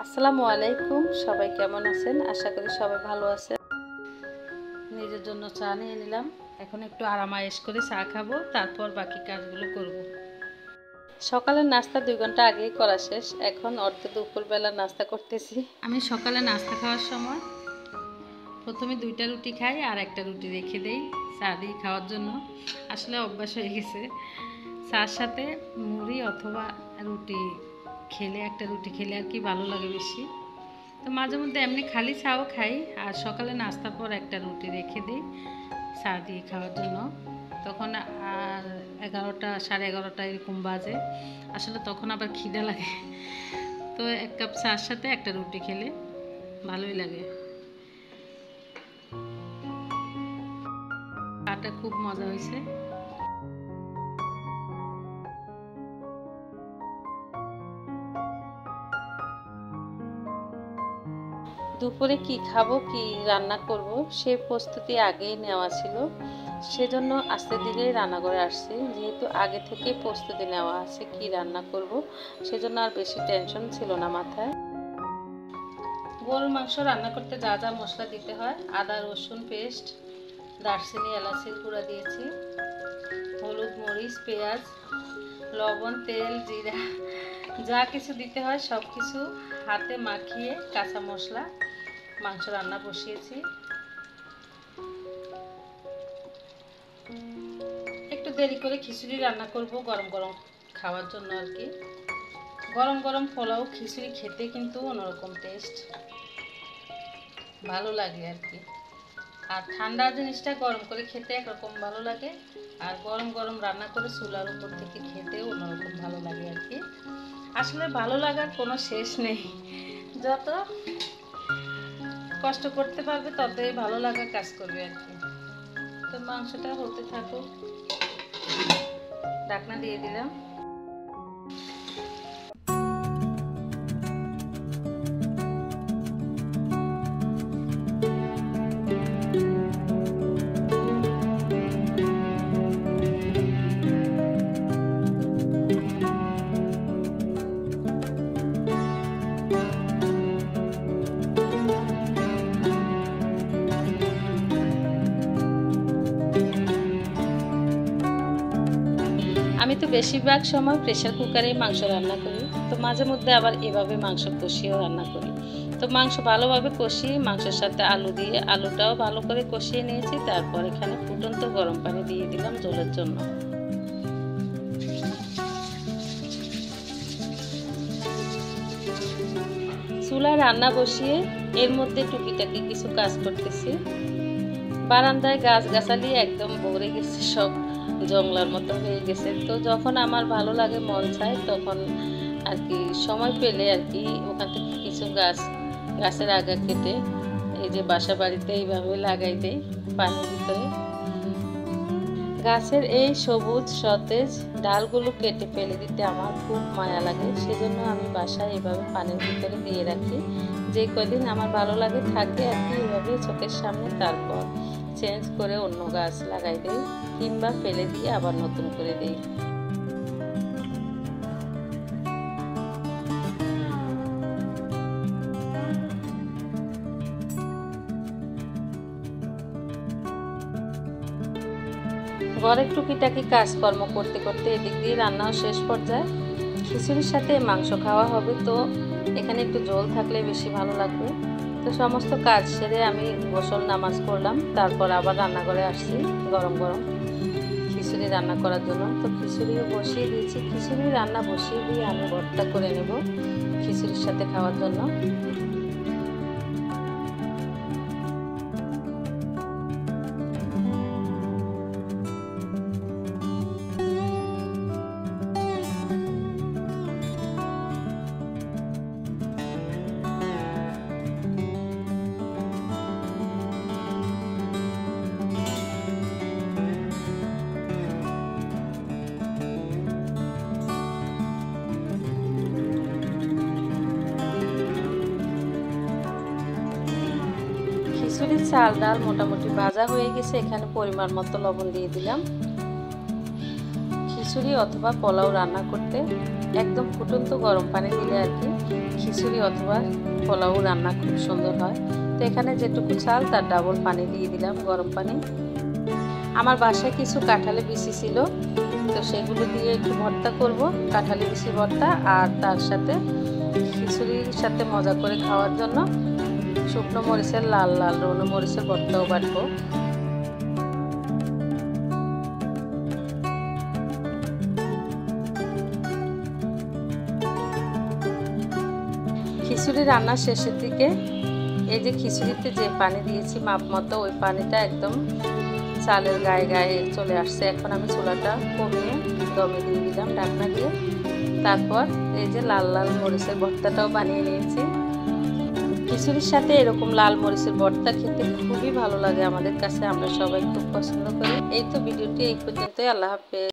আসসালামু আলাইকুম, সবাই কেমন আছেন? আশা করি সবাই ভালো আছেন। নিজের জন্য চা নিয়ে নিলাম। এখন একটু আরামায়েশ করে চা খাবো, তারপর বাকি কাজগুলো করব। সকালের নাস্তা 2 ঘন্টা আগেই করা শেষ। এখন দুপুরবেলা নাস্তা করতেছি। আমি সকালে নাস্তা খাওয়ার সময় প্রথমে 2টা রুটি খাই আর একটা রুটি রেখে দেই চা দিয়ে খাওয়ার জন্য। আসলে অভ্যাস হয়ে গেছে। চার সাথে মুড়ি অথবা রুটি খেলে, একটা রুটি খেলে আর কি ভালো লাগে বেশি। তো মাঝে মধ্যে এমনি খালি চাও খাই, আর সকালে নাস্তার পর একটা রুটি রেখে দিই চা দিয়ে খাওয়ার জন্য। তখন আর 11টা, 11:30 এরকম বাজে। আসলে তখন আবার খিদে লাগে। তো 1 কাপ চার সাথে একটা রুটি খেলে ভালোই লাগে। চাটা খুব মজা হয়েছে। দুপুরে কি খাবো, কি রান্না করব সেই প্রস্তুতি আগেই নেওয়া ছিল। সেজন্য আস্তে ধীরেই রান্নাঘরে আসছি, যেহেতু আগে থেকে প্রস্তুতি নেওয়া আছে কি রান্না করব, সেজন্য আর বেশি টেনশন ছিল না মাথায়। গরুর মাংস রান্না করতে যা যা মশলা দিতে হয়: আদা রসুন পেস্ট, দারচিনি এলাচের গুঁড়া দিয়েছি, হলুদ মরিচ পেঁয়াজ লবণ তেল জিরা যা কিছু দিতে হয় সব কিছু হাতে মাখিয়ে কাঁচা মশলা মাংস রান্না বসিয়েছি। একটু দেরি করে খিচুড়ি রান্না করব গরম গরম খাওয়ার জন্য আর কি। গরম গরম পোলাও খিচুড়ি খেতে কিন্তু অন্যরকম টেস্ট, ভালো লাগে আর কি। আর ঠান্ডা জিনিসটা গরম করে খেতে একরকম ভালো লাগে, আর গরম গরম রান্না করে চুলার উপর থেকে খেতেও অন্যরকম ভালো লাগে আর কি। আসলে ভালো লাগার কোনো শেষ নেই, যত কষ্ট করতে পারবে ততই ভালো লাগা কাজ করবে আর কি। তো মাংসটা হতে থাকুক, ঢাকনা দিয়ে দিলাম। আমি তো বেশিরভাগ সময় প্রেসার কুকারেই মাংস রান্না করি, তো মাঝে মধ্যে আবার এভাবে মাংস কষিয়েও রান্না করি। তো মাংস ভালোভাবে কষিয়ে মাংসের সাথে আলু দিয়ে আলুটাও ভালো করে কষিয়ে নিয়েছি। তারপর এখানে ফুটন্ত গরম পানি দিয়ে দিলাম ঝোলের জন্য। চুলায় রান্না বসিয়ে এর মধ্যে টুকিটাকি কিছু কাজ করতেছি। বারান্দায় গাছগাছালি একদম ভরে গেছে, সব জংলার মতো হয়ে গেছে। তো যখন আমার ভালো লাগে মন চায় তখন আর কি সময় পেলে আর কি ওখান থেকে কিছু গাছের আগা কেটে এই যে বাসা বাড়িতে এইভাবে লাগাই দেই পানির ভিতরে। গাছের এই সবুজ সতেজ ডালগুলো কেটে ফেলে দিতে আমার খুব মায়া লাগে, সেজন্য আমি বাসায় এভাবে পানির ভিতরে দিয়ে রাখি। যে কদিন আমার ভালো লাগে থাকে আর কি এভাবে চোখের সামনে, তারপর চেঞ্জ করে অন্য গাছ লাগাই দেই কিংবা ফেলে দিয়ে আবার নতুন করে দেই। ঘরের টুকিটাকি কাজকর্ম করতে করতে এদিক দিয়ে রান্নাও শেষ পর্যায়ে। খিচুড়ির সাথে মাংস খাওয়া হবে, তো এখানে একটু ঝোল থাকলে বেশি ভালো লাগবে। তো সমস্ত কাজ সেরে আমি গোসল নামাজ করলাম, তারপর আবার রান্নাঘরে আসছি গরম গরম খিচুড়ি রান্না করার জন্য। তো খিচুড়িও বসিয়ে দিয়েছি। খিচুড়ি রান্না বসিয়ে দিয়ে আমি ভর্তা করে নেব খিচুড়ির সাথে খাওয়ার জন্য। খিচুড়ির চাল ডাল মোটামুটি ভাজা হয়ে গেছে। এখানে পরিমাণ মতো লবণ দিয়ে দিলাম। খিচুড়ি অথবা পোলাও রান্না করতে একদম ফুটন্ত গরম পানি দিলে আর কি খিচুড়ি অথবা পোলাও রান্না খুব সুন্দর হয়। তো এখানে যেটুকু চাল তার ডাবল পানি দিয়ে দিলাম, গরম পানি। আমার বাসায় কিছু কাঁঠালি বিচি ছিল, তো সেগুলো দিয়ে একটু ভর্তা করব, কাঁঠালি বিচি ভর্তা। আর তার সাথে খিচুড়ির সাথে মজা করে খাওয়ার জন্য শুকনো মরিচের লাল লাল রোনো মরিচের ভর্তাও বাটবো। খিচুড়ি রান্নার শেষের দিকে এই যে খিচুড়িতে যে পানি দিয়েছি মাপ মতো, ওই পানিটা একদম চালের গায়ে গায়ে চলে আসছে। এখন আমি চুলাটা কমিয়ে দমে দিয়ে দিলাম ঢাকনা দিয়ে। তারপর এই যে লাল লাল মরিচের ভর্তাটাও বানিয়ে নিয়েছি। খিচুড়ির সাথে এরকম লাল মরিচের ভর্তা খেতে খুবই ভালো লাগে আমাদের কাছে, আমরা সবাই খুব পছন্দ করি। এই তো ভিডিওটি এই পর্যন্তই। আল্লাহ হাফেজ।